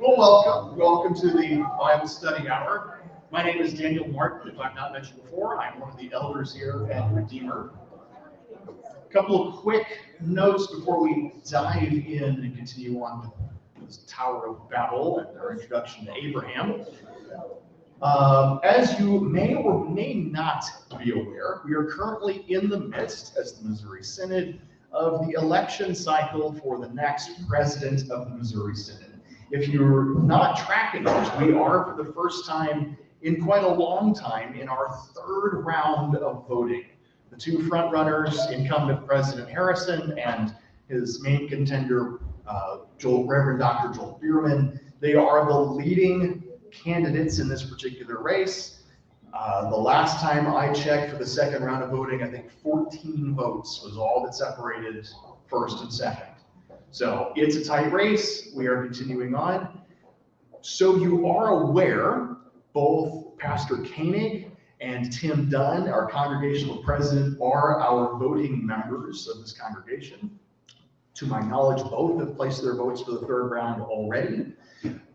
Well, welcome to the Bible Study Hour. My name is Daniel Martin. If I've not met you before, I'm one of the elders here at Redeemer. A couple of quick notes before we dive in and continue on with this Tower of Babel and our introduction to Abraham. As you may or may not be aware, we are currently in the midst, as the Missouri Synod, of the election cycle for the next president of the Missouri Synod. If you're not tracking it, we are for the first time in quite a long time in our third round of voting. The two frontrunners, incumbent President Harrison and his main contender, Reverend Dr. Joel Bierman, they are the leading candidates in this particular race. The last time I checked for the second round of voting, I think 14 votes was all that separated first and second. So it's a tight race. We are continuing on. So you are aware, both Pastor Koenig and Tim Dunn, our congregational president, are our voting members of this congregation. To my knowledge, both have placed their votes for the third round already.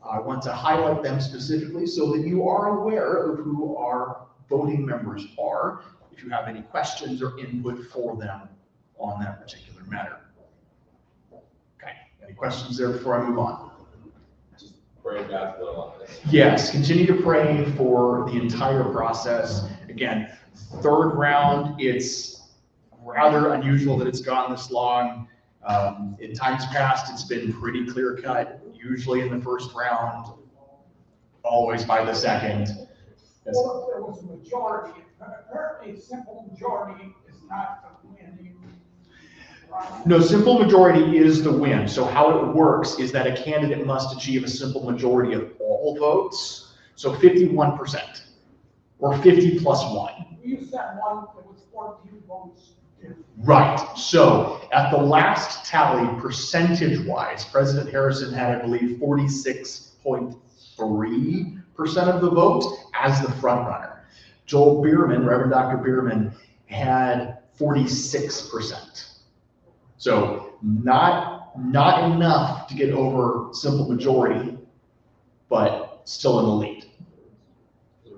I want to highlight them specifically so that you are aware of who our voting members are, if you have any questions or input for them on that particular matter. Okay, any questions there before I move on? Just pray God's will on this. Yes, continue to pray for the entire process. Again, third round, it's rather unusual that it's gone this long. In times past, it's been pretty clear cut, usually in the first round, always by the second. Well, if there was a majority, apparently a simple majority is not the win. No, simple majority is the win. So how it works is that a candidate must achieve a simple majority of all votes. So 51% or 50 plus 1. You said one that was 14 votes. Right. So at the last tally, percentage-wise, President Harrison had, I believe, 46.3% of the vote as the frontrunner. Joel Bierman, Reverend Dr. Bierman, had 46%. So not enough to get over simple majority, but still in the lead.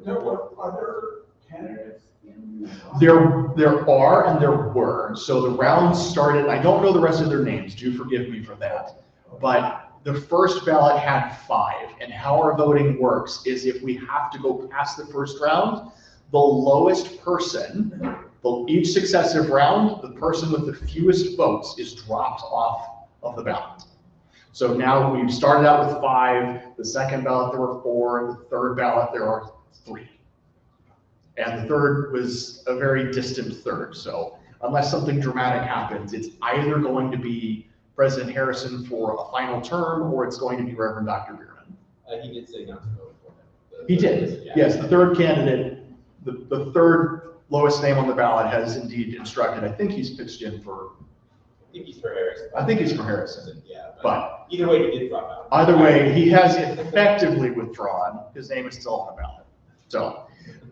There were other candidates in There are and there were. So the rounds started, I don't know the rest of their names, do forgive me for that. But the first ballot had 5, and how our voting works is if we have to go past the first round, the lowest person, each successive round, the person with the fewest votes is dropped off of the ballot. So now we've started out with 5, the second ballot there were 4, the third ballot there are 3. And the third was a very distant third. So unless something dramatic happens, it's either going to be President Harrison for a final term, or it's going to be Reverend Dr. Bierman. He did say not to vote for him. He did. Yeah. Yes, the third candidate, the third lowest name on the ballot has indeed instructed. I think he's pitched in for. I think he's for Harrison. I think he's for Harrison. Yeah. But either way, he did drop out. Either way, he has effectively withdrawn. His name is still on the ballot. So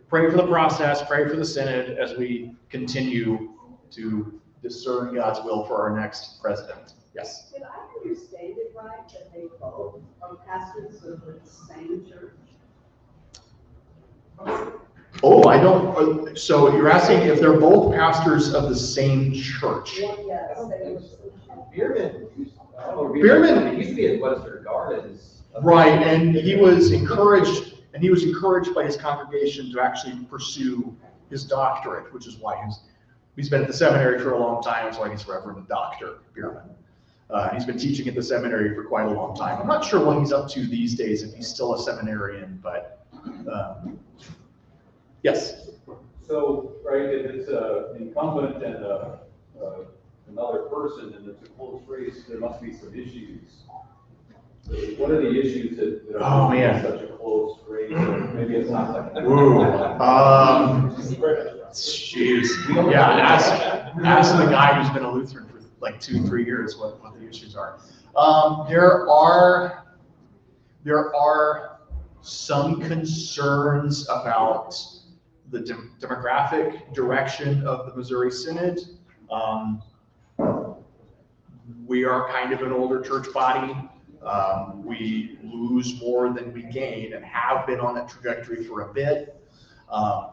pray for the process, pray for the Synod as we continue to discern God's will for our next president. Yes? Did I understand it right that they both are pastors of the same church? Oh, I don't, so you're asking if they're both pastors of the same church? Yes, they were. Bierman Bierman- used to be at Webster Gardens. Right, and he was encouraged by his congregation to actually pursue his doctorate, which is why he's been at the seminary for a long time. That's why he's Reverend Dr. Bierman. He's been teaching at the seminary for quite a long time. I'm not sure what he's up to these days, if he's still a seminarian, but yes. So, right, if it's an incumbent and another person and it's a close race, there must be some issues. What are the issues that Oh, are man. such a close race? Or maybe it's not like. Ooh. Jeez. Yeah, ask the guy who's been a Lutheran for like 2-3 years what the issues are. There are some concerns about the demographic direction of the Missouri Synod. We are kind of an older church body. We lose lose more than we gain and have been on that trajectory for a bit.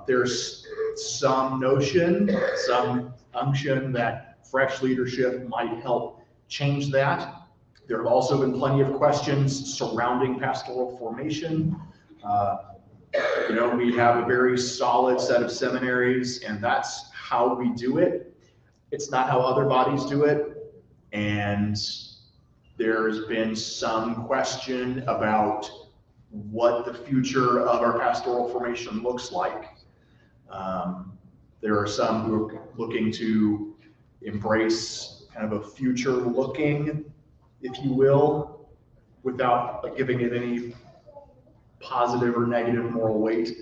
There's some notion, some unction that fresh leadership might help change that. There have also been plenty of questions surrounding pastoral formation. We have a very solid set of seminaries, and that's how we do it. It's not how other bodies do it. And there's been some question about what the future of our pastoral formation looks like. There are some who are looking to embrace kind of a future-looking, if you will, without giving it any positive or negative moral weight,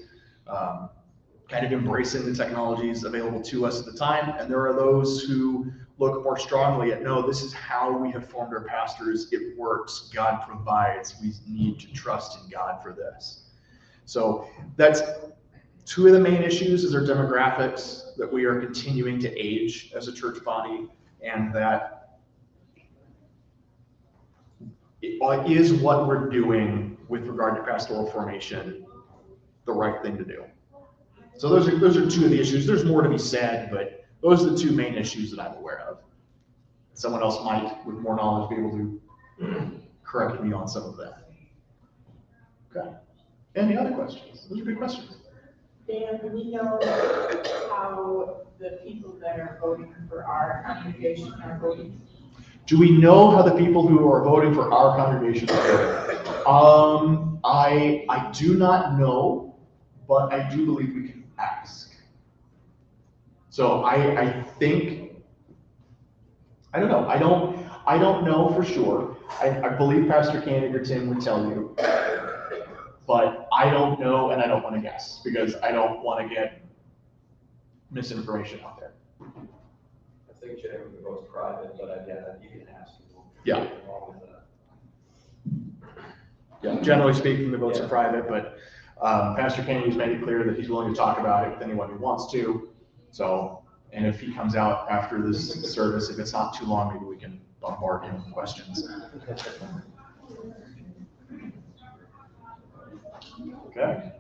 kind of embracing the technologies available to us at the time. And there are those who look more strongly at, no, this is how we have formed our pastors. It works. God provides. We need to trust in God for this. So that's two of the main issues is our demographics, that we are continuing to age as a church body, and that is what we're doing with regard to pastoral formation the right thing to do. So those are two of the issues. There's more to be said, but those are the two main issues that I'm aware of. Someone else might, with more knowledge, be able to correct me on some of that. Okay. Any other questions? Those are good questions. Dan, do we know how the people that are voting for our congregation are voting? Do we know how the people who are voting for our congregation are voting? I do not know, but I do believe we can ask. So I think, I don't know. I don't know for sure. I believe Pastor Koenig or Tim would tell you, but I don't know, and I don't want to guess because I don't want to get misinformation out there. I think should have the votes private, but again, you can ask people. Yeah. Yeah, generally speaking, the votes are private, but Pastor Kennedy's made it clear that he's willing to talk about it with anyone who wants to. So, and if he comes out after this service, if it's not too long, maybe we can bombard him with questions. Okay.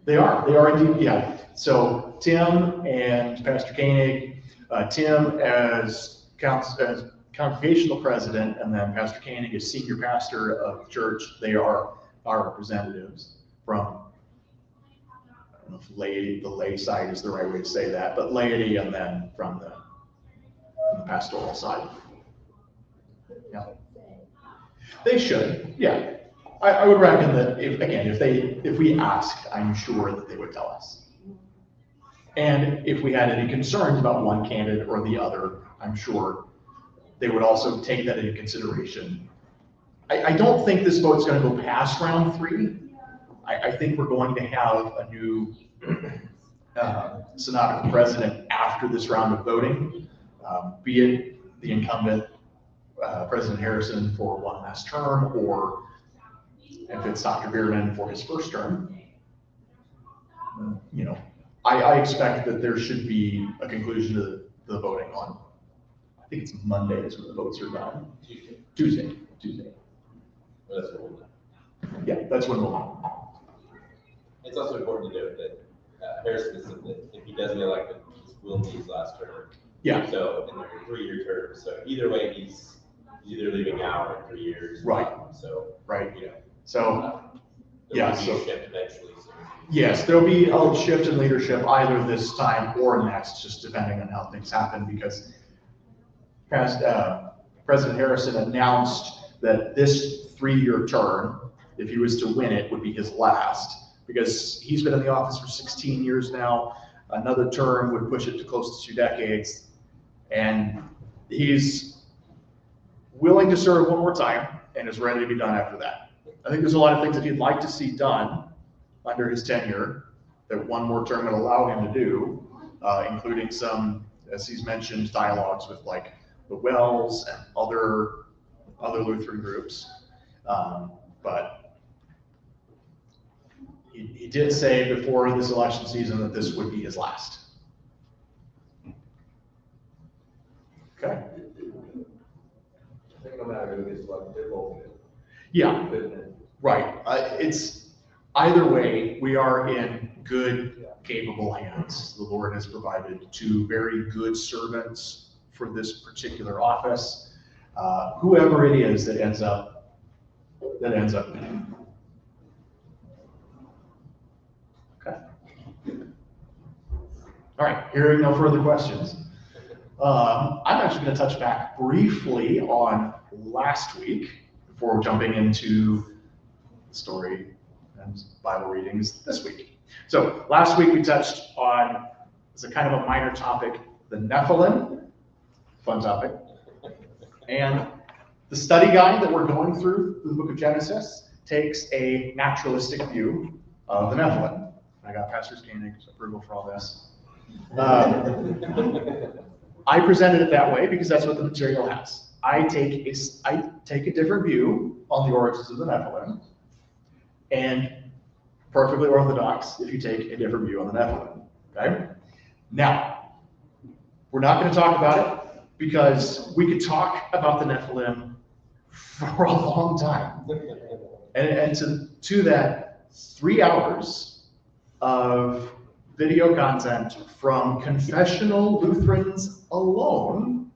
They are indeed, yeah. So Tim and Pastor Koenig, Tim as congregational president, and then Pastor Koenig as senior pastor of the church. They are our representatives from, I don't know if the lay side is the right way to say that, but laity, and then from the pastoral side. Yeah. They should, yeah. I would reckon that if we asked, I'm sure that they would tell us. And if we had any concerns about one candidate or the other, I'm sure they would also take that into consideration. I don't think this vote's going to go past round 3. I think we're going to have a new synodical president after this round of voting, be it the incumbent President Harrison for one last term, or if it's Dr. Bierman for his first term. I expect that there should be a conclusion to the voting on, I think it's Monday is when the votes are done. Tuesday. That's what we'll do. Yeah, that's when we'll know. It's also important to note that Harrison is, if he doesn't get elected, this will be his last term. Yeah. So, and they're 3-year terms. So either way, he's either leaving now or in 3 years. Right. So, Right. So, there yeah. will be So a shift eventually. So. yes, there'll be a shift in leadership either this time or next, just depending on how things happen, because President Harrison announced that this 3-year term, if he was to win it, would be his last, because he's been in the office for 16 years now. Another term would push it to close to 2 decades, and he's willing to serve one more time and is ready to be done after that. I think there's a lot of things that he'd like to see done under his tenure that one more term would allow him to do, including some, as he's mentioned, dialogues with like the Wells and other Lutheran groups. But he did say before this election season that this would be his last. Okay. I think no matter who gets elected, they're both good. Yeah, Good men. right. It's either way, we are in good, capable hands. The Lord has provided two very good servants for this particular office. Whoever it is that ends up winning. Okay. All right, hearing no further questions. I'm actually going to touch back briefly on last week before jumping into the story and Bible readings this week. So last week we touched on, as a kind of a minor topic, the Nephilim, fun topic, and the study guide that we're going through the book of Genesis takes a naturalistic view of the Nephilim. I got Pastor Koenig's approval for all this. I presented it that way because that's what the material has. I take a different view on the origins of the Nephilim, and perfectly orthodox if you take a different view on the Nephilim. Okay? Now, we're not going to talk about it because we could talk about the Nephilim for a long time. And to that, 3 hours of video content from confessional Lutherans alone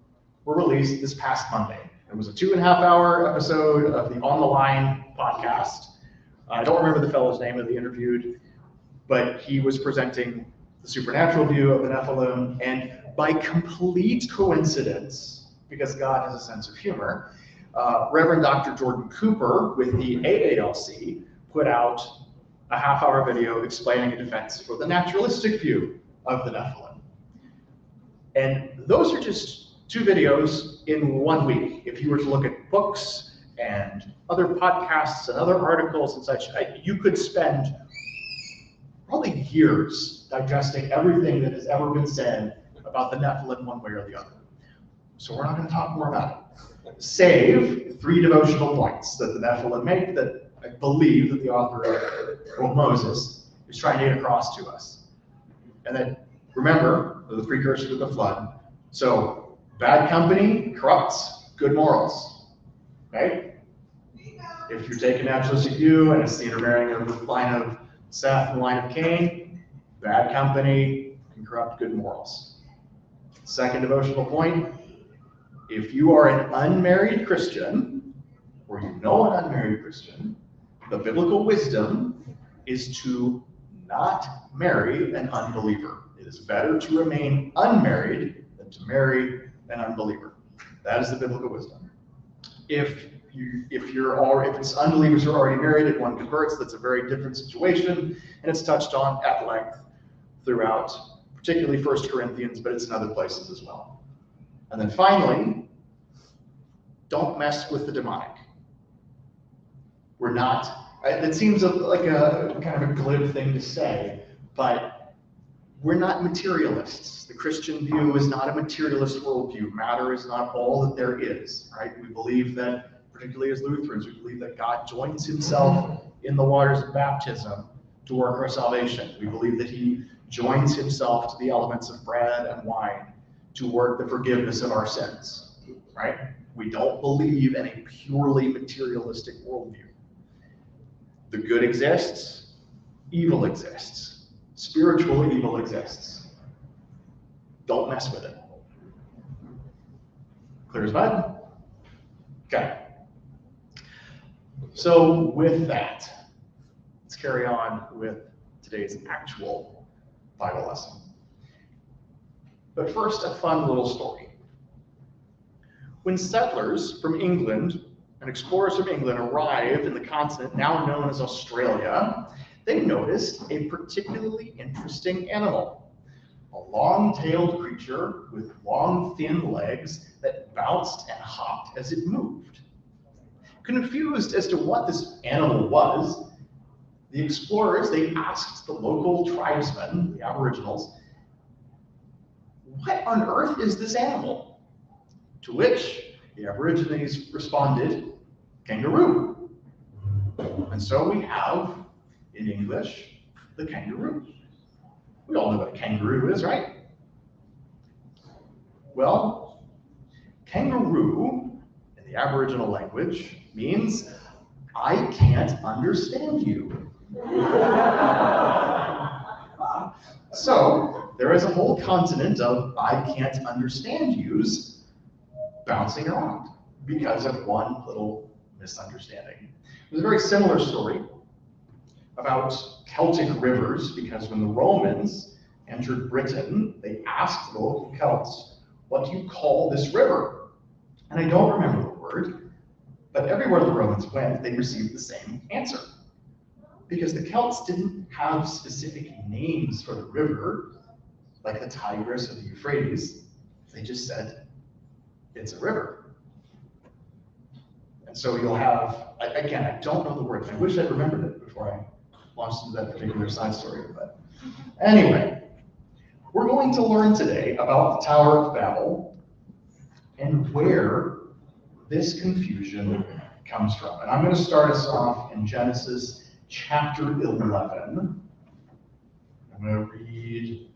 were released this past Monday. It was a 2.5-hour episode of the On the Line podcast. I don't remember the fellow's name that they interviewed, but he was presenting the supernatural view of the Nephilim, and by complete coincidence, because God has a sense of humor, Reverend Dr. Jordan Cooper with the AALC put out a half-hour video explaining a defense for the naturalistic view of the Nephilim. And those are just 2 videos in 1 week. If you were to look at books and other podcasts and other articles and such, you could spend probably years digesting everything that has ever been said about the Nephilim one way or the other. So we're not going to talk more about it. Save 3 devotional points that the Nephilim make that I believe that the author of Moses is trying to get across to us. And then remember, the precursor to the flood. So bad company corrupts good morals. Okay? If you're taking naturalistic view and it's the intermarrying of the line of Seth and the line of Cain, bad company can corrupt good morals. Second devotional point, if you are an unmarried Christian, or you know an unmarried Christian, the biblical wisdom is to not marry an unbeliever. It is better to remain unmarried than to marry an unbeliever. That is the biblical wisdom. If it's unbelievers who are already married and one converts, that's a very different situation, and it's touched on at length throughout, particularly 1 Corinthians, but it's in other places as well. And then finally, don't mess with the demonic. We're not, it seems like a kind of a glib thing to say, but we're not materialists. The Christian view is not a materialist worldview. Matter is not all that there is, right? We believe that, particularly as Lutherans, we believe that God joins himself in the waters of baptism to work our salvation. We believe that he joins himself to the elements of bread and wine to work the forgiveness of our sins, right? We don't believe in a purely materialistic worldview. The good exists, evil exists, spiritual evil exists. Don't mess with it. Clear as mud? Okay. So with that, let's carry on with today's actual Bible lesson. But first, a fun little story. When settlers from England and explorers from England arrived in the continent now known as Australia, they noticed a particularly interesting animal, a long-tailed creature with long, thin legs that bounced and hopped as it moved. Confused as to what this animal was, the explorers, they asked the local tribesmen, the Aboriginals, "What on earth is this animal?" To which the Aborigines responded, "Kangaroo." And so we have, in English, the kangaroo. We all know what a kangaroo is, right? Well, kangaroo in the the Aboriginal language means, I can't understand you. So there is a whole continent of I can't understand yous bouncing around because of one little misunderstanding. There's a very similar story about Celtic rivers, because when the Romans entered Britain, they asked the local Celts, what do you call this river? And I don't remember the word, but everywhere the Romans went, they received the same answer. Because the Celts didn't have specific names for the river, like the Tigris or the Euphrates. They just said, it's a river. And so you'll have, again, I don't know the words. I wish I'd remembered it before I launched into that particular side story. But anyway, we're going to learn today about the Tower of Babel and where this confusion comes from. And I'm going to start us off in Genesis chapter 11. I'm going to read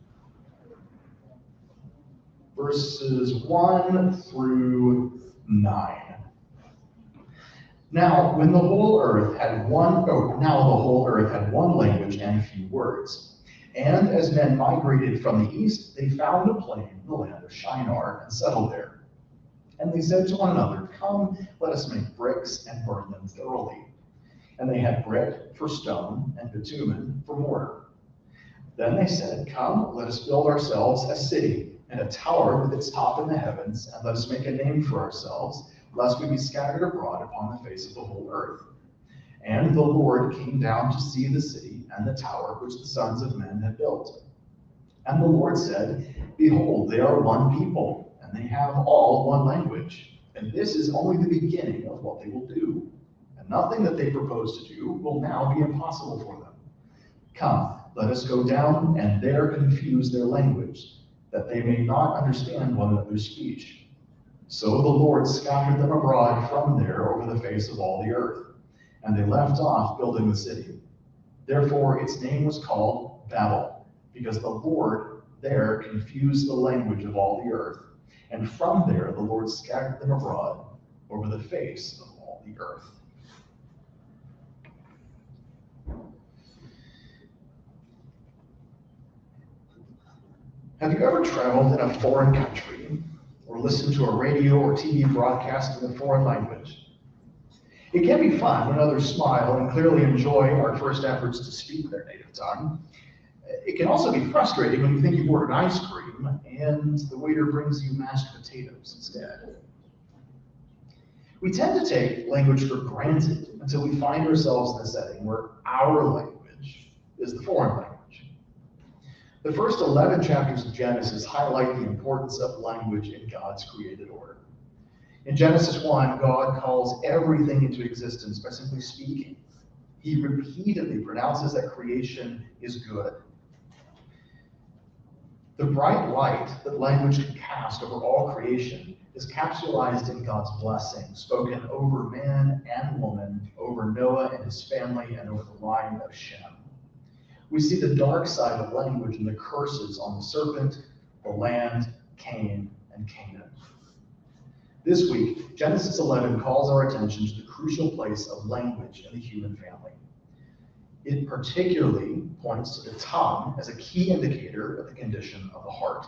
verses 1 through 9. Now the whole earth had one language and few words. And as men migrated from the east, they found a plain in the land of Shinar and settled there. And they said to one another, come, let us make bricks and burn them thoroughly. And they had brick for stone and bitumen for mortar. Then they said, come, let us build ourselves a city and a tower with its top in the heavens, and let us make a name for ourselves, lest we be scattered abroad upon the face of the whole earth. And the Lord came down to see the city and the tower which the sons of men had built. And the Lord said, behold, they are one people, and they have all one language. And this is only the beginning of what they will do. And nothing that they propose to do will now be impossible for them. Come, let us go down and there confuse their language, that they may not understand one another's speech. So the Lord scattered them abroad from there over the face of all the earth, and they left off building the city. Therefore its name was called Babel, because the Lord there confused the language of all the earth. And from there the Lord scattered them abroad over the face of all the earth. Have you ever traveled in a foreign country or listened to a radio or TV broadcast in a foreign language? It can be fun when others smile and clearly enjoy our first efforts to speak their native tongue. It can also be frustrating when you think you've ordered ice cream and the waiter brings you mashed potatoes instead. We tend to take language for granted until we find ourselves in a setting where our language is the foreign language. The first 11 chapters of Genesis highlight the importance of language in God's created order. In Genesis 1, God calls everything into existence by simply speaking. He repeatedly pronounces that creation is good. The bright light that language can cast over all creation is capsulized in God's blessing, spoken over man and woman, over Noah and his family, and over the line of Shem. We see the dark side of language in the curses on the serpent, the land, Cain, and Canaan. This week, Genesis 11 calls our attention to the crucial place of language in the human family. It particularly points to the tongue as a key indicator of the condition of the heart.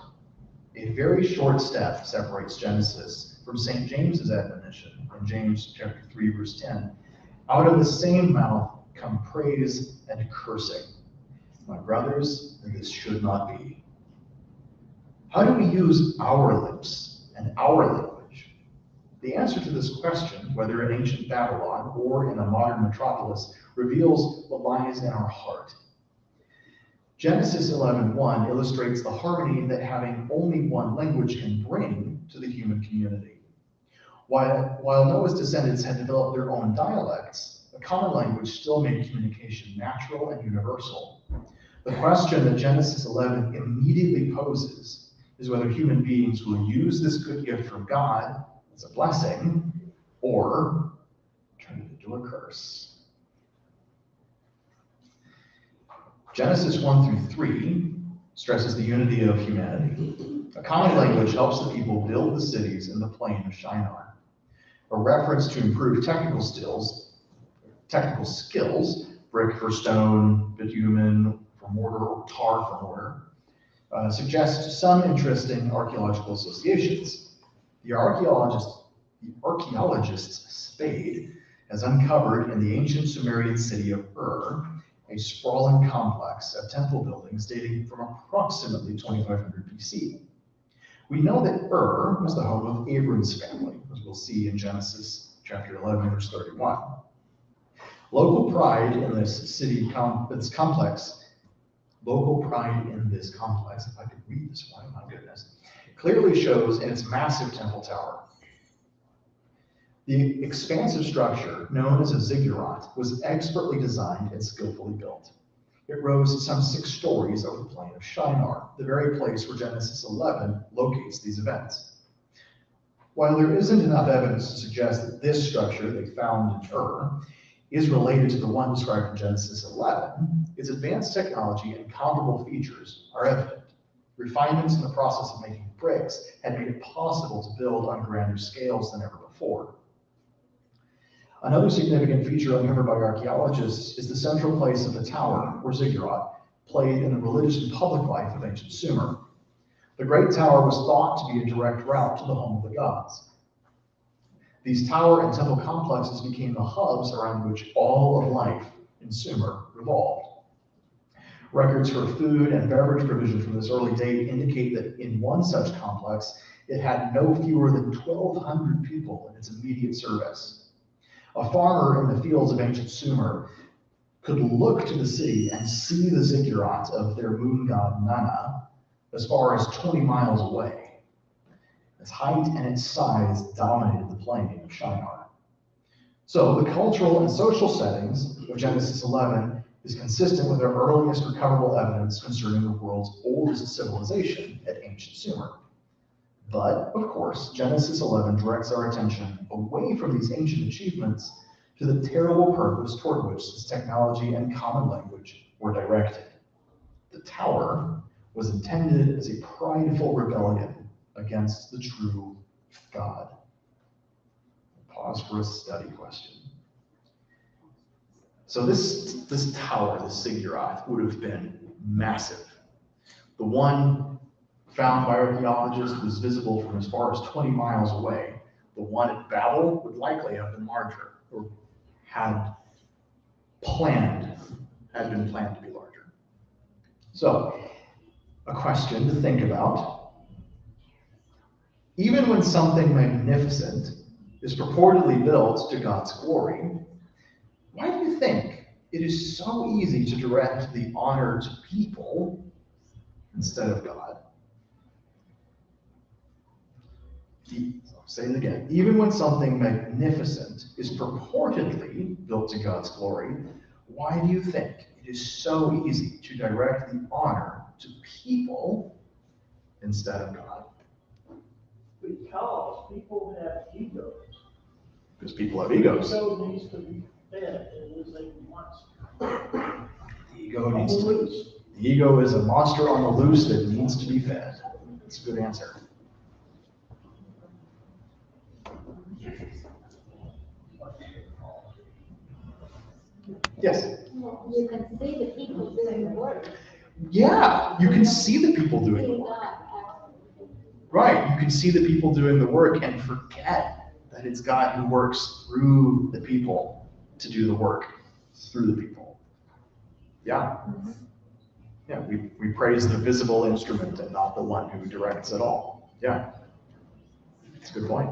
A very short step separates Genesis from St. James's admonition in James chapter 3, verse 10. Out of the same mouth come praise and cursing. My brothers, this should not be. How do we use our lips and our language? The answer to this question, whether in ancient Babylon or in a modern metropolis, reveals what lies in our heart. Genesis 11:1 illustrates the harmony that having only one language can bring to the human community. While Noah's descendants had developed their own dialects, a common language still made communication natural and universal. The question that Genesis 11 immediately poses is whether human beings will use this good gift from God as a blessing or turn it into a curse. Genesis 1 through 3 stresses the unity of humanity. A common language helps the people build the cities in the plain of Shinar. a reference to improved technical skills, brick for stone, bitumen for mortar, or tar for mortar, suggests some interesting archaeological associations. The archaeologist's spade has uncovered in the ancient Sumerian city of Ur a sprawling complex of temple buildings dating from approximately 2500 BC. We know that Ur was the home of Abram's family, as we'll see in Genesis chapter 11, verse 31. Local pride in this complex, if I could read this one, my goodness, clearly shows in its massive temple tower. The expansive structure, known as a ziggurat, was expertly designed and skillfully built. It rose some 6 stories over the plain of Shinar, the very place where Genesis 11 locates these events. While there isn't enough evidence to suggest that this structure they found in Ur is related to the one described in Genesis 11, its advanced technology and comparable features are evident. Refinements in the process of making bricks had made it possible to build on grander scales than ever before. Another significant feature uncovered by archaeologists is the central place of the tower, or ziggurat, played in the religious and public life of ancient Sumer. The Great Tower was thought to be a direct route to the home of the gods. These tower and temple complexes became the hubs around which all of life in Sumer revolved. Records for food and beverage provision from this early date indicate that in one such complex, it had no fewer than 1,200 people in its immediate service. A farmer in the fields of ancient Sumer could look to the city and see the ziggurat of their moon god Nana as far as 20 miles away. Its height and its size dominated the plain of Shinar. So the cultural and social settings of Genesis 11 is consistent with our earliest recoverable evidence concerning the world's oldest civilization at ancient Sumer. But, of course, Genesis 11 directs our attention away from these ancient achievements to the terrible purpose toward which this technology and common language were directed. The tower was intended as a prideful rebellion against the true God. Pause for a study question. So this tower, this ziggurat, would have been massive. The one found by archaeologists was visible from as far as 20 miles away. The one at Babel would likely have been larger, or had been planned to be larger. So, a question to think about. Even when something magnificent is purportedly built to God's glory, why do you think it is so easy to direct the honor to people instead of God? I'll say it again. Even when something magnificent is purportedly built to God's glory, why do you think it is so easy to direct the honor to people instead of God? Because people have egos. Because people have egos. Ego needs to be fed, it is a monster. The ego is a monster on the loose that needs to be fed. That's a good answer. Yes? You can see the people doing the work. Yeah, you can see the people doing the See work. God. Right, you can see the people doing the work and forget that it's God who works through the people to do the work through the people. Yeah. Yeah, we praise the visible instrument and not the one who directs it all. Yeah. That's a good point.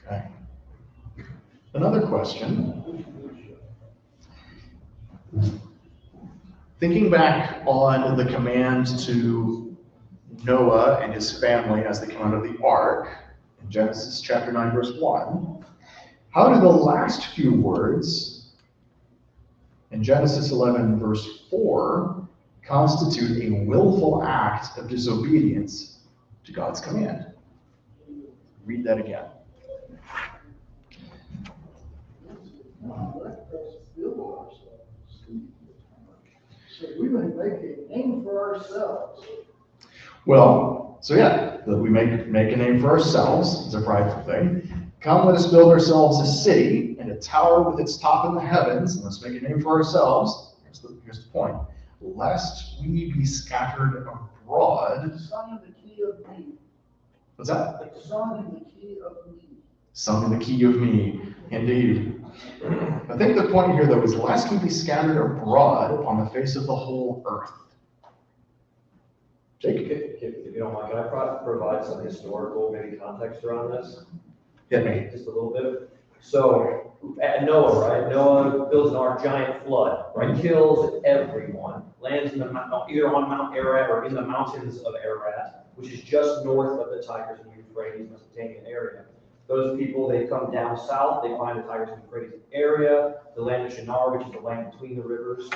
Okay. Another question. Thinking back on the command to Noah and his family as they come out of the ark in Genesis chapter 9, verse 1, how do the last few words in Genesis 11, verse 4, constitute a willful act of disobedience to God's command? Read that again. So we may make a name for ourselves. Well, So yeah, that we make a name for ourselves, it's a prideful thing. Come, let us build ourselves a city and a tower with its top in the heavens, and let's make a name for ourselves. Here's the point. Lest we be scattered abroad. The song of the key of me. What's that? The song in the key of me. Sung in the key of me, indeed. I think the point here, though, is lest we be scattered abroad upon the face of the whole earth. Jake, If you don't mind, can I provide some historical, maybe context around this? hit me. Just a little bit. So, at Noah, right? Noah builds an ark, giant flood, right? Kills everyone. Lands in the either on Mount Ararat or in the mountains of Ararat, which is just north of the Tigris and Euphrates, Mesopotamian area. Those people, they come down south, they find the Tigris and Euphrates area, the land of Shinar, which is the land between the rivers.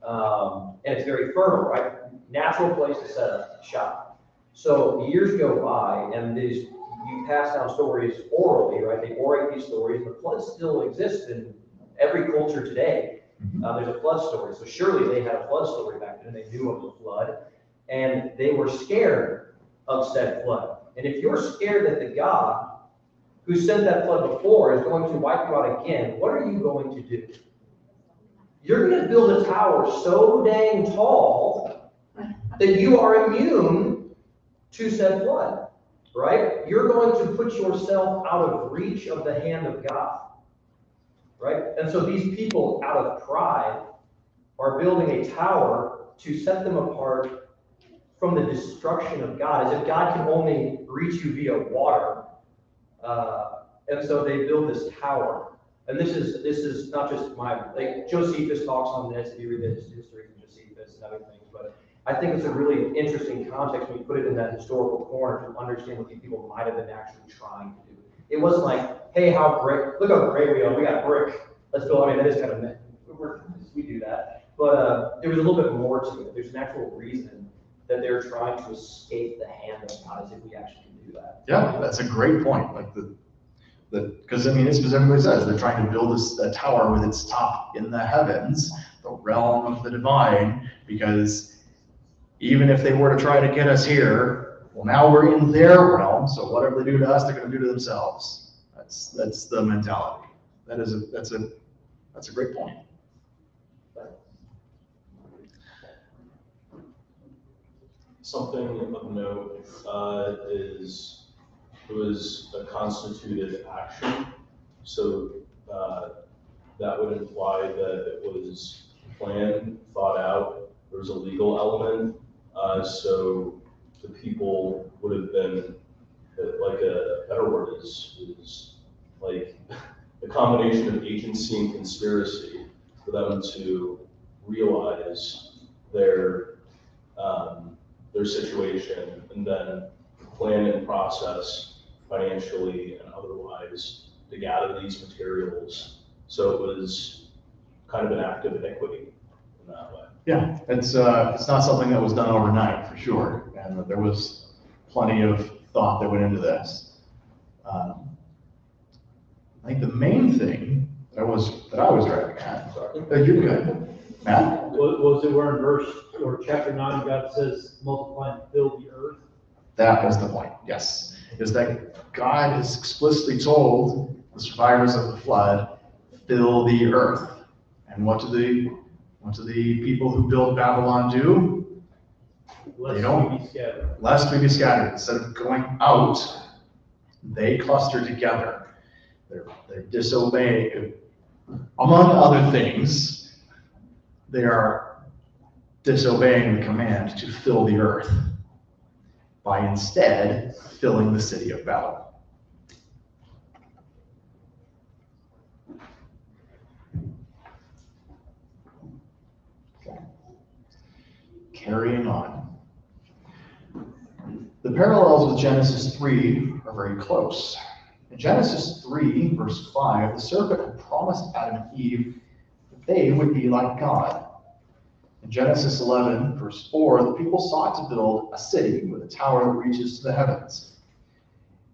And it's very fertile, right? Natural place to set up shop. So years go by, and you pass down stories orally, right? They orate these stories, and the flood still exists in every culture today. There's a flood story. So surely they had a flood story back then, and they knew of the flood, and they were scared of said flood. And if you're scared that the God who sent that flood before is going to wipe you out again, what are you going to do? You're going to build a tower so dang tall that you are immune to said flood, right? You're going to put yourself out of reach of the hand of God, right? And so these people, out of pride, are building a tower to set them apart from the destruction of God, as if God can only reach you via water. And so they build this tower. And this is not just like Josephus talks on this, if you read the history of Josephus and other things, but I think it's a really interesting context when you put it in that historical corner to understand what these people might have been actually trying to do. It wasn't like, hey, how great, look how great we are, we got brick, let's build, I mean, that is kind of, we do that. But there was a little bit more to it. There's an actual reason that they're trying to escape the hand of God, as if we actually can do that. Yeah, that's a great point. Like because I mean, it specifically says they're trying to build a tower with its top in the heavens, the realm of the divine, because even if they were to try to get us here, well, now we're in their realm, so whatever they do to us, they're going to do to themselves. That's the mentality. That's a great point. Something of note is it was a constituted action, so that would imply that it was planned, thought out. There was a legal element, so the people would have been like a better word is like a combination of agency and conspiracy for them to realize their situation and then plan and process financially and otherwise to gather these materials. So it was kind of an act of equity in that way. Yeah, it's not something that was done overnight for sure, and there was plenty of thought that went into this. I think the main thing that I was driving at. You're good, Matt. Was it where in verse or chapter 9 God says multiply and fill the earth? That was the point. Yes, is that God has explicitly told the survivors of the flood, fill the earth. And what do the people who built Babylon do? Lest we be scattered. Lest we be scattered. Instead of going out, they cluster together. They're disobeying. Among other things, they are disobeying the command to fill the earth by instead filling the city of Babylon. Okay. Carrying on. The parallels with Genesis 3 are very close. In Genesis 3, verse 5, the serpent had promised Adam and Eve that they would be like God. In Genesis 11, verse 4, the people sought to build a city with a tower that reaches to the heavens.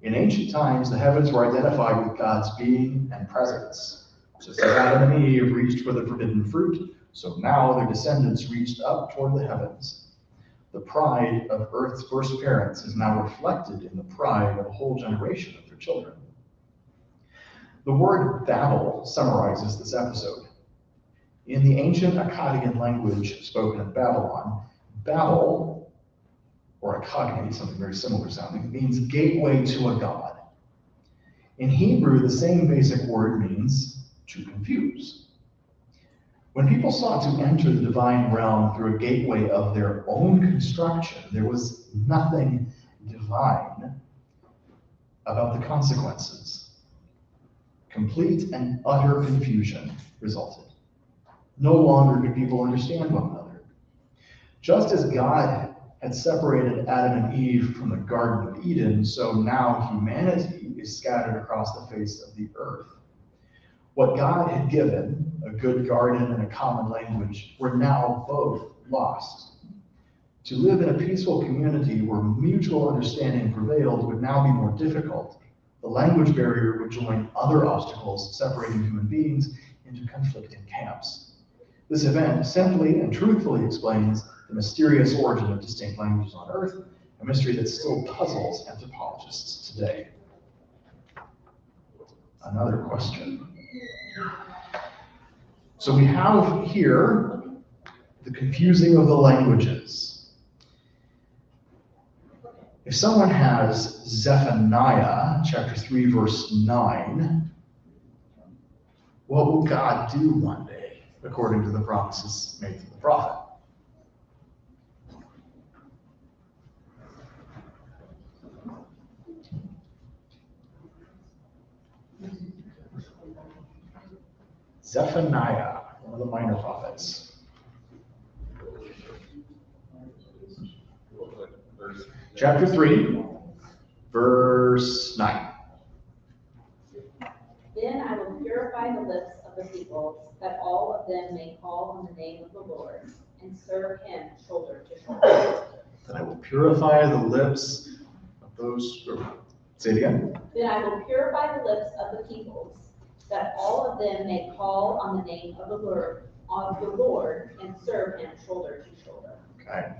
In ancient times, the heavens were identified with God's being and presence. Just as Adam and Eve reached for the forbidden fruit, so now their descendants reached up toward the heavens. The pride of Earth's first parents is now reflected in the pride of a whole generation of their children. The word Babel summarizes this episode. In the ancient Akkadian language spoken in Babylon, Babel, or Akkad, something very similar sounding, means gateway to a god. In Hebrew, the same basic word means to confuse. When people sought to enter the divine realm through a gateway of their own construction, there was nothing divine about the consequences. Complete and utter confusion resulted. No longer could people understand one another. Just as God had separated Adam and Eve from the Garden of Eden, so now humanity is scattered across the face of the earth. What God had given, a good garden and a common language, were now both lost. To live in a peaceful community where mutual understanding prevailed would now be more difficult. The language barrier would join other obstacles separating human beings into conflicting camps. This event simply and truthfully explains the mysterious origin of distinct languages on Earth, a mystery that still puzzles anthropologists today. Another question. So we have here the confusing of the languages. If someone has Zephaniah chapter 3, verse 9, what will God do one day, according to the promises made through the prophet? Zephaniah, one of the minor prophets. Chapter 3, verse 9. Then I will purify the lips of the peoples, that all of them may call on the name of the Lord, and serve him shoulder to shoulder. Then I will purify the lips of those, say it again. Then I will purify the lips of the peoples, that all of them may call on the name of the Lord, and serve him shoulder to shoulder. Okay.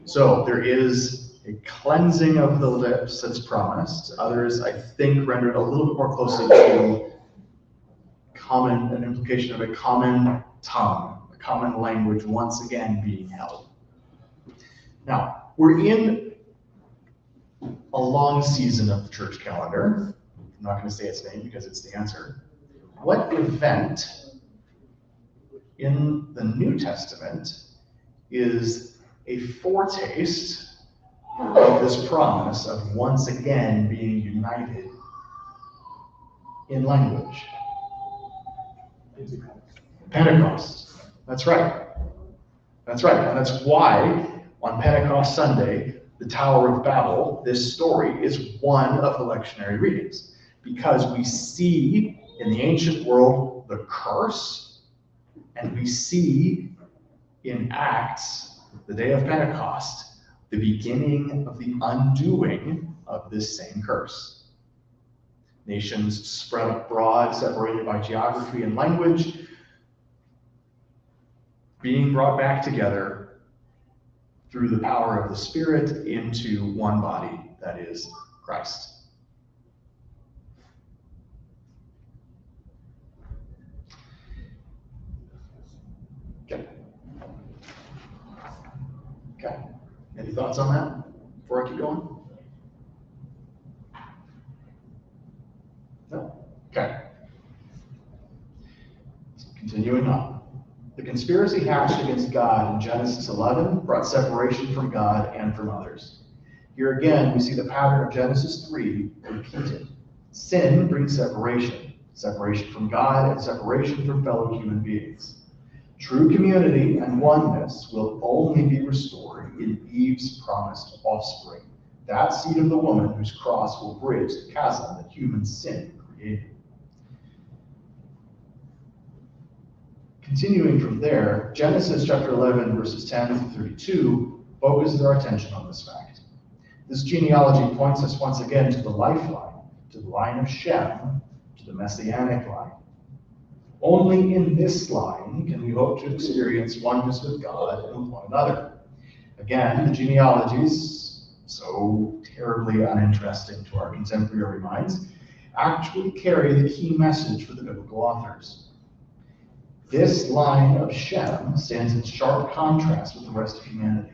So there is a cleansing of the lips that's promised. Others, I think, rendered a little bit more closely to an implication of a common tongue, a common language once again being held. Now, we're in a long season of the church calendar. I'm not going to say its name because it's the answer. What event in the New Testament is a foretaste of this promise of once again being united in language? Pentecost. That's right. That's right. And that's why on Pentecost Sunday, the Tower of Babel, this story is one of the lectionary readings, because we see in the ancient world the curse, and we see in Acts, the day of Pentecost, the beginning of the undoing of this same curse. Nations spread abroad, separated by geography and language, being brought back together through the power of the Spirit into one body, that is Christ. Okay. Any thoughts on that before I keep going? No? Okay. Continuing on. The conspiracy hatched against God in Genesis 11 brought separation from God and from others. Here again, we see the pattern of Genesis 3 repeated. Sin brings separation, separation from God and separation from fellow human beings. True community and oneness will only be restored in Eve's promised offspring, that seed of the woman whose cross will bridge the chasm that human sin created. Continuing from there, Genesis chapter 11, verses 10 to 32 focuses our attention on this fact. This genealogy points us once again to the lifeline, to the line of Shem, to the messianic line. Only in this line can we hope to experience oneness with God and with one another. Again, the genealogies, so terribly uninteresting to our contemporary minds, actually carry the key message for the biblical authors. This line of Shem stands in sharp contrast with the rest of humanity.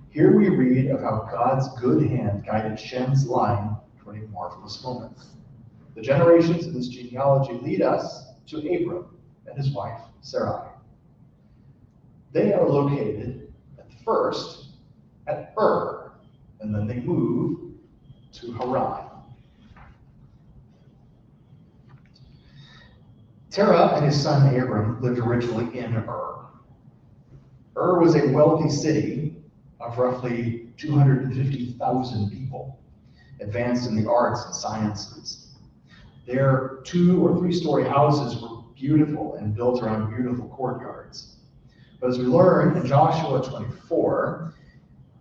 Here we read of how God's good hand guided Shem's line toward a marvelous moment. The generations in this genealogy lead us to Abram and his wife, Sarai. They are located at first at Ur, and then they move to Haran. Terah and his son Abram lived originally in Ur. Ur was a wealthy city of roughly 250,000 people, advanced in the arts and sciences. Their 2- or 3-story houses were beautiful and built around beautiful courtyards. But as we learn in Joshua 24,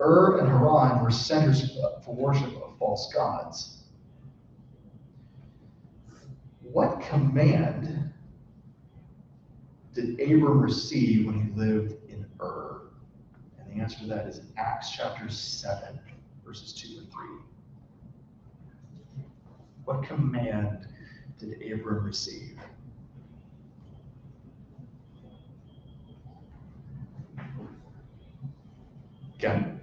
Ur and Haran were centers for worship of false gods. What command did Abram receive when he lived in Ur? And the answer to that is Acts chapter 7, verses 2 and 3. What command did Abram receive? Again.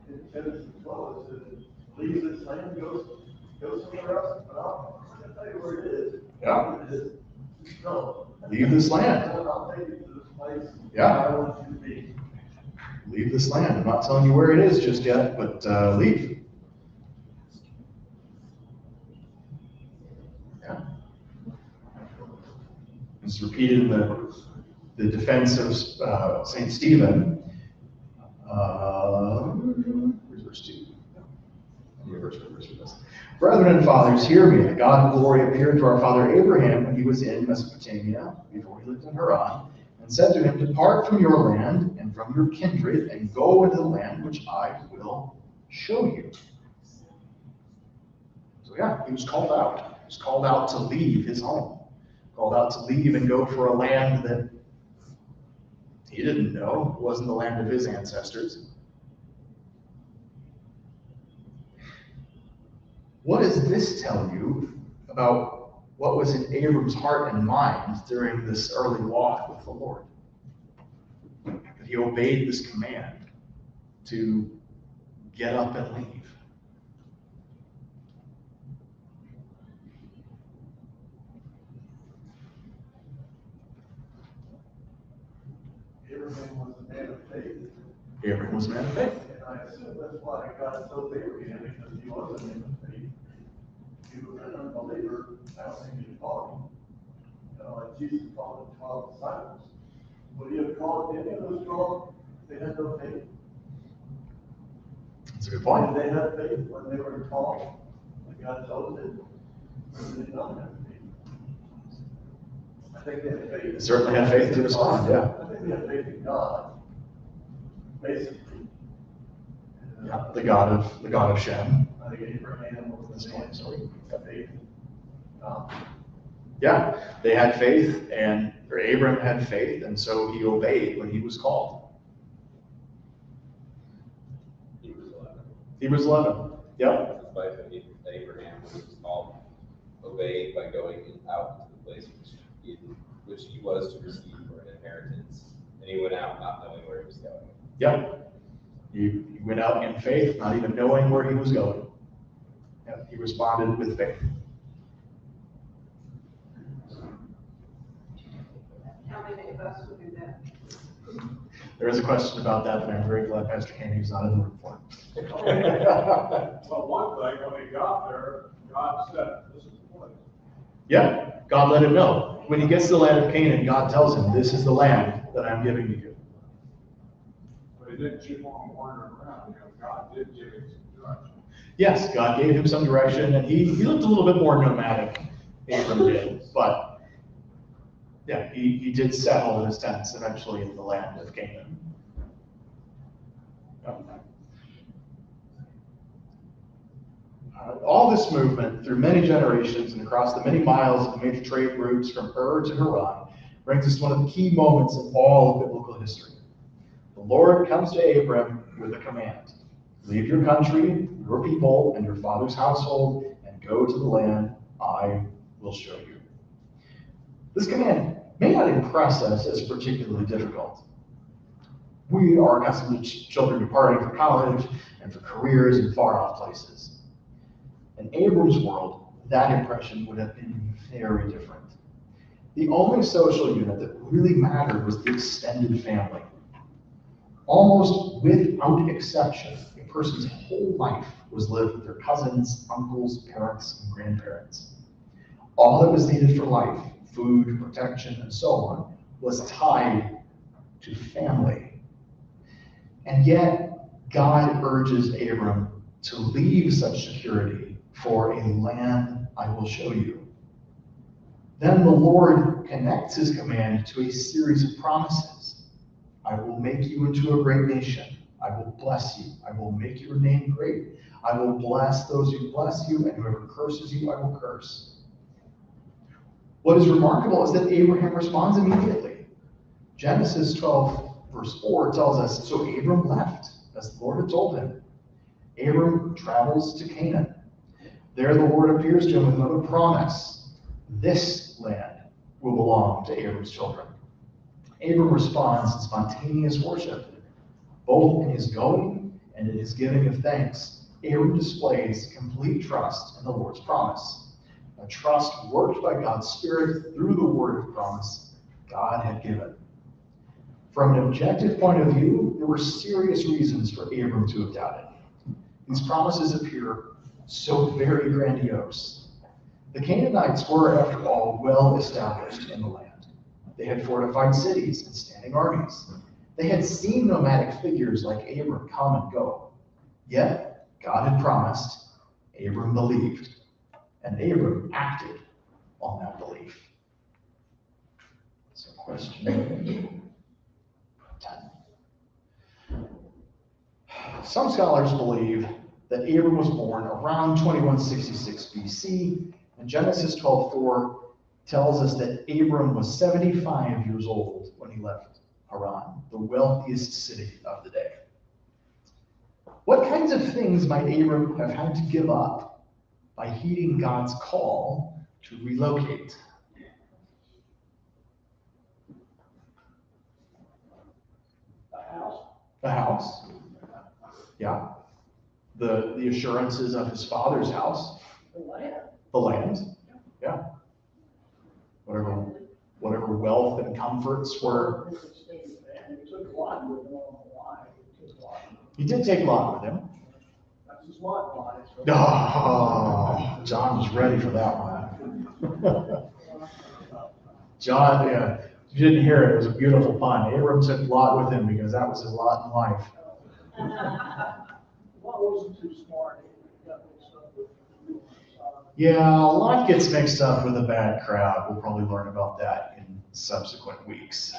In Genesis 12, it says, leave this land, go somewhere else. But I'll tell you where it is. Yeah. It is. No. Leave this land. I'll take you to this place. Yeah. I want you to be. Leave this land. I'm not telling you where it is just yet, but leave. Yeah. It's repeated in the defense of St. Stephen. Where's verse 2? Brethren and fathers, hear me. The God of glory appeared to our father Abraham when he was in Mesopotamia, before he lived in Haran, and said to him, depart from your land and from your kindred, and go into the land which I will show you. So yeah, he was called out. He was called out to leave his home. Called out to leave and go for a land that he didn't know. It wasn't the land of his ancestors. What does this tell you about what was in Abram's heart and mind during this early walk with the Lord? That he obeyed this command to get up and leave. Abraham was a man of faith. Abraham was a man of faith. And I assume that's why God so favored him, because he was a man of faith. He was an unbeliever, I don't think he'd call him. Like Jesus called the 12 disciples. Would he have called any of those 12 if they had no faith? That's a good point. Did they have faith when they were called? When God told them? Or did they not have faith? I think they had faith. They certainly had faith to respond, yeah. I think they had faith in God, basically. Yeah, the God of Shem. I think Abraham was a man of faith. Yeah, they had faith, or Abram had faith, and so he obeyed when he was called. Hebrews 11. Yep. His wife Abraham was called, obeyed by going out to the place which he was to receive for an inheritance, and he went out not knowing where he was going. Yep. He went out in faith, not even knowing where he was going. Yep. He responded with faith. How many of us would do that? There is a question about that, but I'm very glad Pastor Kenny's not in the room for it. Well, one thing, when he got there, God said, this is the place. Yeah, God let him know. When he gets to the land of Canaan, God tells him, this is the land that I'm giving to you. But he didn't keep on wandering around, God did give him some direction. Yes, God gave him some direction, and he looked a little bit more nomadic, Abram did, but yeah, he did settle his tents eventually in the land of Canaan. All this movement through many generations and across the many miles of major trade routes from Ur to Haran brings us to one of the key moments in all of biblical history, Lord comes to Abram with a command. Leave your country, your people, and your father's household, and go to the land I will show you. This command may not impress us as particularly difficult. We are accustomed to children departing for college and for careers in far-off places. In Abram's world, that impression would have been very different. The only social unit that really mattered was the extended family. Almost without exception, a person's whole life was lived with their cousins, uncles, parents, and grandparents. All that was needed for life, food, protection, and so on, was tied to family. And yet, God urges Abram to leave such security for a land I will show you. Then the Lord connects his command to a series of promises. I will make you into a great nation. I will bless you. I will make your name great. I will bless those who bless you, and whoever curses you, I will curse. What is remarkable is that Abraham responds immediately. Genesis 12, verse 4 tells us, so Abram left, as the Lord had told him. Abram travels to Canaan. There the Lord appears to him with another promise. This land will belong to Abram's children. Abram responds in spontaneous worship. Both in his going and in his giving of thanks, Abram displays complete trust in the Lord's promise. A trust worked by God's Spirit through the word of promise God had given. From an objective point of view, there were serious reasons for Abram to have doubted. These promises appear so very grandiose. The Canaanites were, after all, well established in the land. They had fortified cities and standing armies. They had seen nomadic figures like Abram come and go. Yet, God had promised, Abram believed, and Abram acted on that belief. So question 10. Some scholars believe that Abram was born around 2166 BC, and Genesis 12:4 tells us that Abram was 75 years old when he left Haran, the wealthiest city of the day. What kinds of things might Abram have had to give up by heeding God's call to relocate? The house. Yeah. The assurances of his father's house. The land. Yeah. Whatever wealth and comforts were. He did take Lot with him. Oh, John was ready for that one. John, yeah, you didn't hear it. It was a beautiful pun. Abram took Lot with him because that was his lot in life. Lot wasn't too smart. Yeah, a lot gets mixed up with a bad crowd. We'll probably learn about that in subsequent weeks.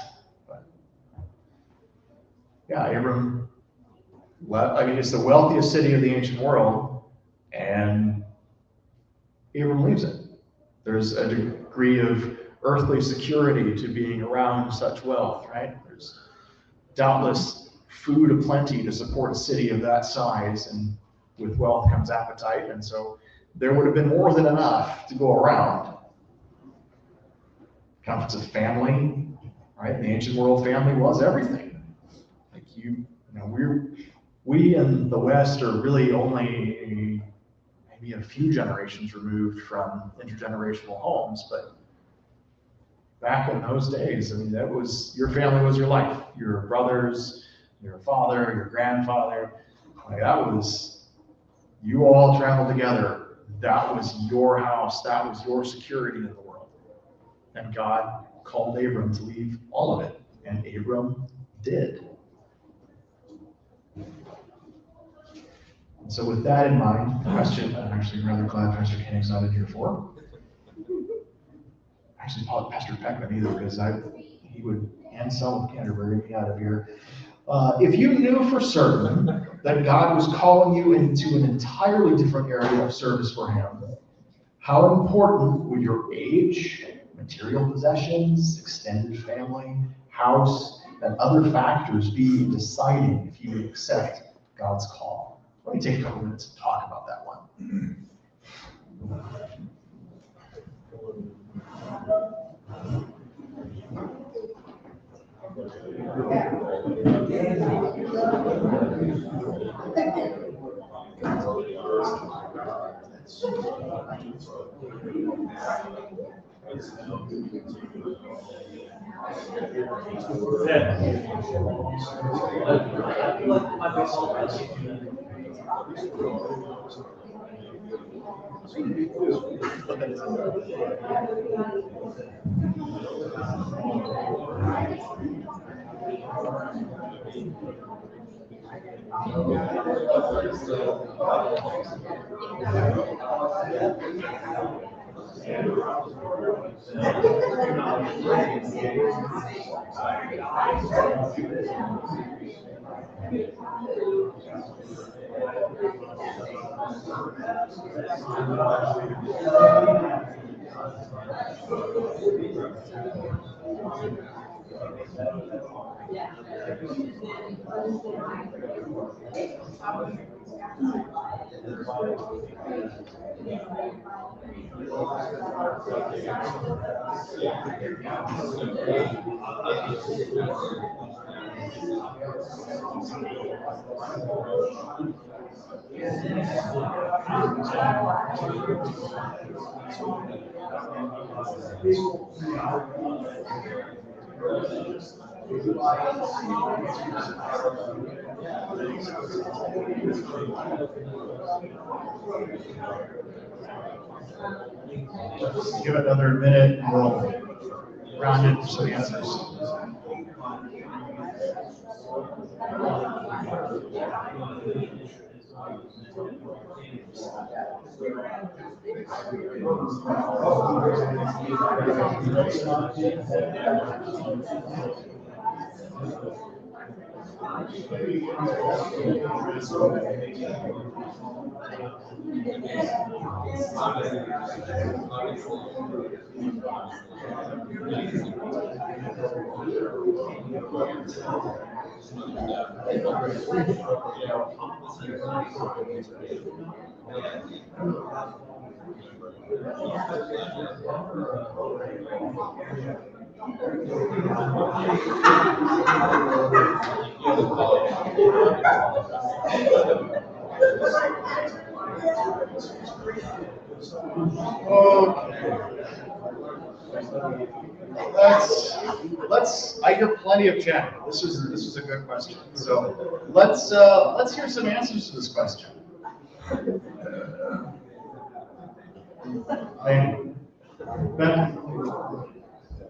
But yeah, Abram, it's the wealthiest city of the ancient world, and Abram leaves it. There's a degree of earthly security to being around such wealth, right? There's doubtless food aplenty to support a city of that size, and with wealth comes appetite, and so there would have been more than enough to go around. Comforts of family, right? In the ancient world, family was everything. Like we in the West are really only maybe a few generations removed from intergenerational homes, but back in those days, I mean, that was, your family was your life. Your brothers, your father, your grandfather, like that was, you all traveled together. That was your house. That was your security in the world. And God called Abram to leave all of it. And Abram did. And so with that in mind, the question, I'm actually rather glad Pastor Koenig's not in here for. Actually, Pastor Peckman either, because he would hand some of Canterbury me out of here. If you knew for certain that God was calling you into an entirely different area of service for him, how important would your age, material possessions, extended family, house, that other factors be deciding if you accept God's call. Let me take a couple minutes to talk about that one. Just give it another minute and we'll round it for some answers. I hear plenty of chat. This is a good question. So let's hear some answers to this question. Ben?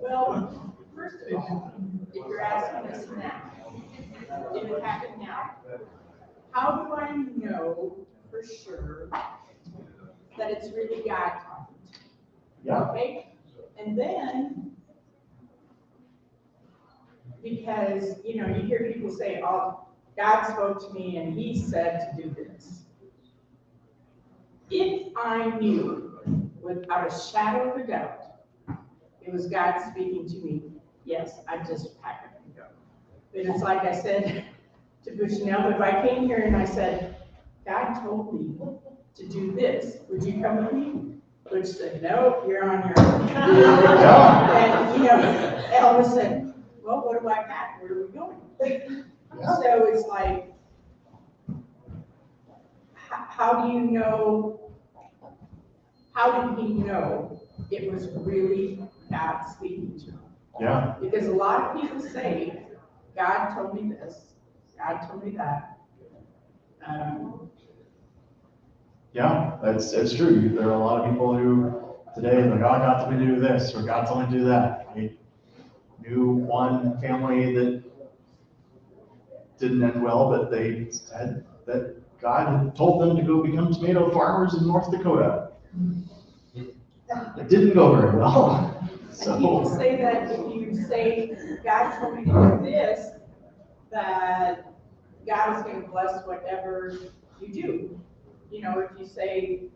Well, first of all, if you're asking us now, if it happened now, how do I know for sure that it's really God talking to me? Yeah. Okay? And then, because, you hear people say, oh, God spoke to me and he said to do this. If I knew without a shadow of a doubt it was God speaking to me, yes, I'd just pack it and go. But it's like I said to Bushnell, if I came here and I said, God told me to do this, would you come with me? Butch said, no, you're on your own. And, Elvis said, well, what do I pack? Where are we going? So it's like, how do you know, how did he know it was really God speaking to him? Yeah. Because a lot of people say, God told me this, God told me that. Yeah, it's true. There are a lot of people who today, like, God got me to do this, or God told me to do that. I knew one family that didn't end well, but they said that God had told them to go become tomato farmers in North Dakota. It didn't go very well. So people say that if you say, God told me to do this, that God is going to bless whatever you do. If you say,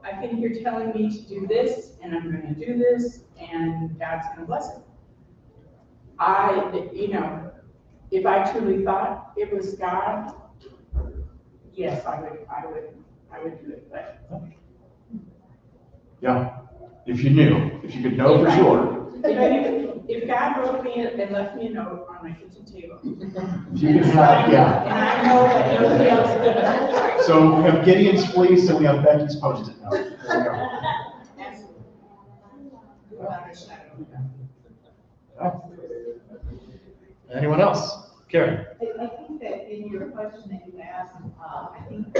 I think you're telling me to do this, and I'm going to do this, and God's going to bless it. if I truly thought it was God, yes, I would do it, but. Yeah, if you knew, if you could know for sure. If God wrote me and left me a note on my kitchen table. If you could have, yeah. And I know that nobody else did. So we have Gideon's fleece and we have Becky's Post-it note. There we go. Anyone else? Karen? I think that in your question that you asked, I think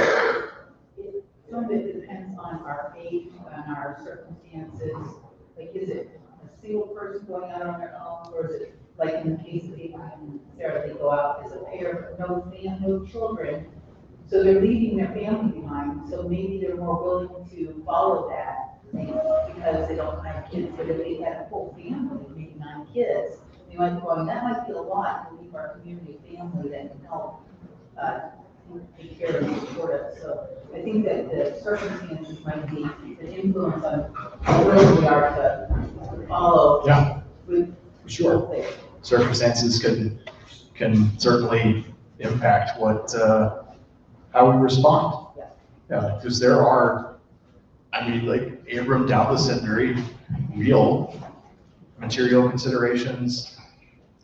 some of it depends on our age, on our circumstances. Like, is it a single person going out on their own, or is it like in the case of Abraham and Sarah, they go out as a pair, no children, so they're leaving their family behind, so maybe they're more willing to follow that because they don't have kids, but if they had a whole family, maybe 9 kids, they might be going, that might be a lot to leave our community family that can help take care of and support us. So I think that the circumstances might be an influence on how willing we are to follow. Yeah, with for sure. Circumstances can certainly impact what, how we respond. Yeah, because there are, I mean, like Abram doubtless had very real material considerations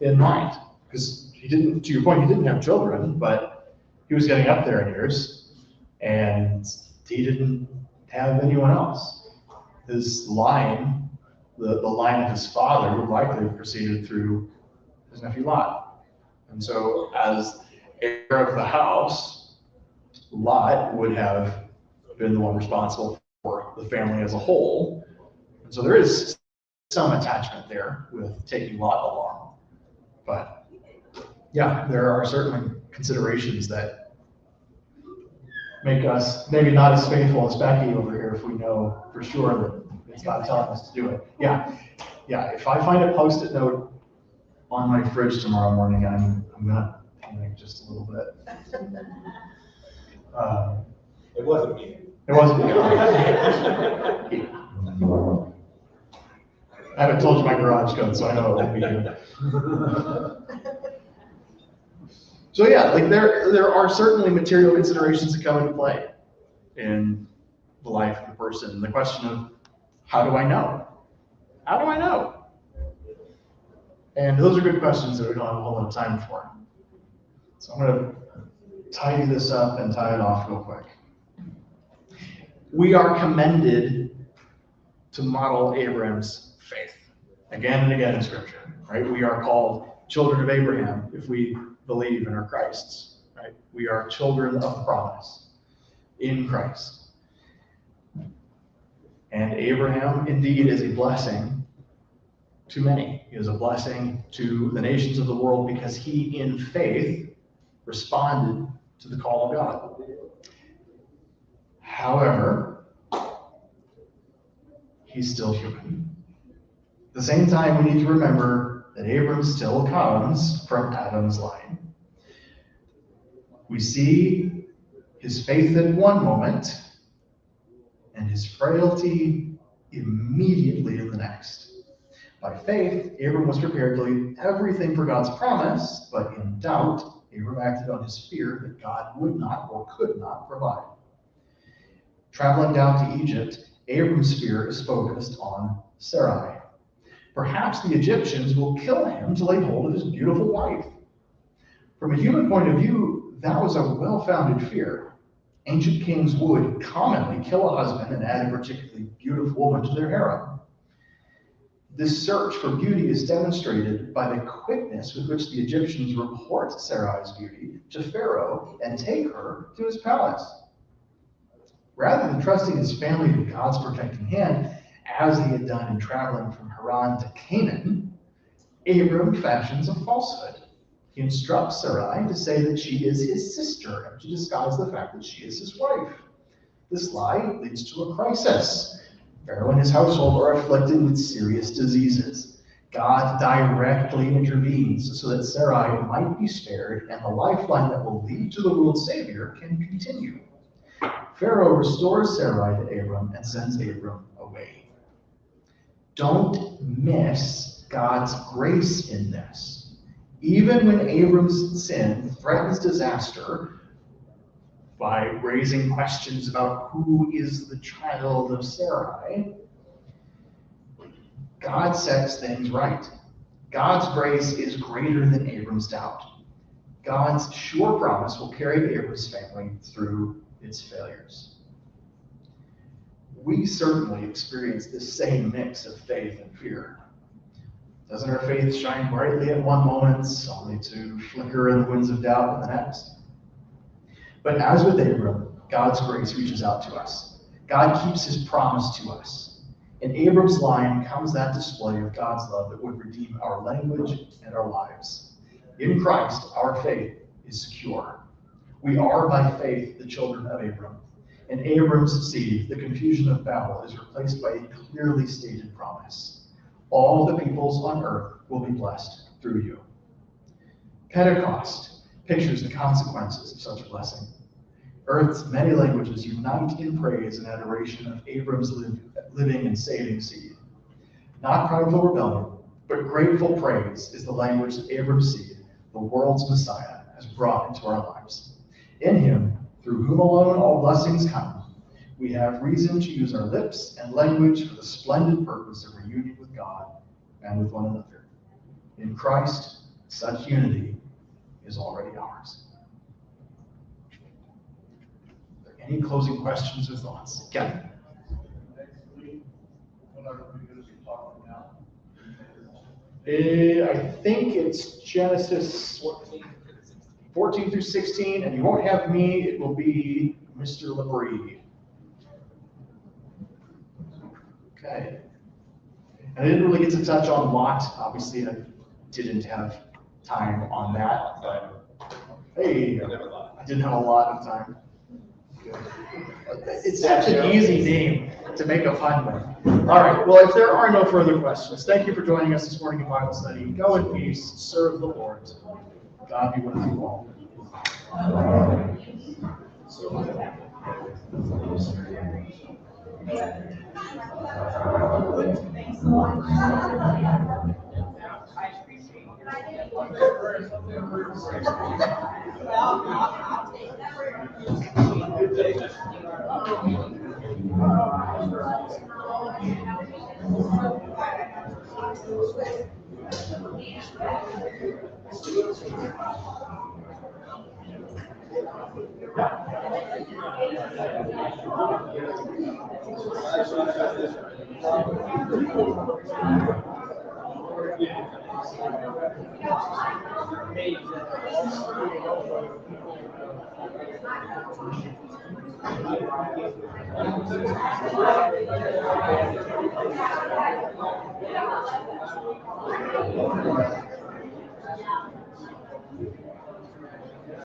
in mind. Because he didn't, to your point, he didn't have children, but he was getting up there in years and he didn't have anyone else. His line, the line of his father would likely have proceeded through his nephew Lot. And so as heir of the house, Lot would have been the one responsible for the family as a whole. And so there is some attachment there with taking Lot along. But yeah, there are certainly considerations that make us maybe not as faithful as Becky over here if we know for sure that it's not telling us to do it. Yeah, if I find a Post-it note on my fridge tomorrow morning, I'm gonna panic just a little bit. It wasn't me. It wasn't me. I haven't told you my garage code, so I know it won't be you. So yeah, like there are certainly material considerations that come into play in the life of the person. And the question of how do I know? How do I know? And those are good questions that we don't have a whole lot of time for. So I'm going to tidy this up and tie it off real quick. We are commended to model Abraham's faith again and again in Scripture, right? We are called children of Abraham if we believe and are Christ's, right? We are children of promise in Christ. And Abraham indeed is a blessing to many. He is a blessing to the nations of the world because he, in faith, responded to the call of God. However, he's still human. At the same time, we need to remember that Abram still comes from Adam's line. We see his faith in one moment and his frailty immediately in the next. By faith, Abram was prepared to leave everything for God's promise, but in doubt, Abram acted on his fear that God would not or could not provide. Traveling down to Egypt, Abram's fear is focused on Sarai. Perhaps the Egyptians will kill him to lay hold of his beautiful wife. From a human point of view, that was a well-founded fear. Ancient kings would commonly kill a husband and add a particularly beautiful woman to their harem. This search for beauty is demonstrated by the quickness with which the Egyptians report Sarai's beauty to Pharaoh and take her to his palace. Rather than trusting his family to God's protecting hand, as he had done in traveling from Haran to Canaan, Abram fashions a falsehood. He instructs Sarai to say that she is his sister and to disguise the fact that she is his wife. This lie leads to a crisis. Pharaoh and his household are afflicted with serious diseases. God directly intervenes so that Sarai might be spared and the lifeline that will lead to the world's Savior can continue. Pharaoh restores Sarai to Abram and sends Abram away. Don't miss God's grace in this. Even when Abram's sin threatens disaster by raising questions about who is the child of Sarai, God sets things right. God's grace is greater than Abram's doubt. God's sure promise will carry Abram's family through its failures. We certainly experience this same mix of faith and fear. Doesn't our faith shine brightly at one moment, only to flicker in the winds of doubt in the next? But as with Abram, God's grace reaches out to us. God keeps his promise to us. In Abram's line comes that display of God's love that would redeem our language and our lives. In Christ, our faith is secure. We are by faith the children of Abram. In Abram's seed, the confusion of Babel is replaced by a clearly stated promise. All the peoples on earth will be blessed through you. Pentecost pictures the consequences of such a blessing. Earth's many languages unite in praise and adoration of Abram's living and saving seed. Not prideful rebellion, but grateful praise is the language that Abram's seed, the world's Messiah, has brought into our lives. In him, through whom alone all blessings come, we have reason to use our lips and language for the splendid purpose of reunion with God and with one another. In Christ, such unity is already ours. Are there any closing questions or thoughts? Kevin? Next week, what are we going to be talking about? I think it's Genesis 14 through 16, and you won't have me, it will be Mr. Labrie. Okay. And I didn't really get to touch on Lot. Obviously, I didn't have time on that, but hey, I didn't have a lot of time. It's such an easy name to make a fun with. All right, well, if there are no further questions, thank you for joining us this morning in Bible study. Go in peace, serve the Lord. God be with you all.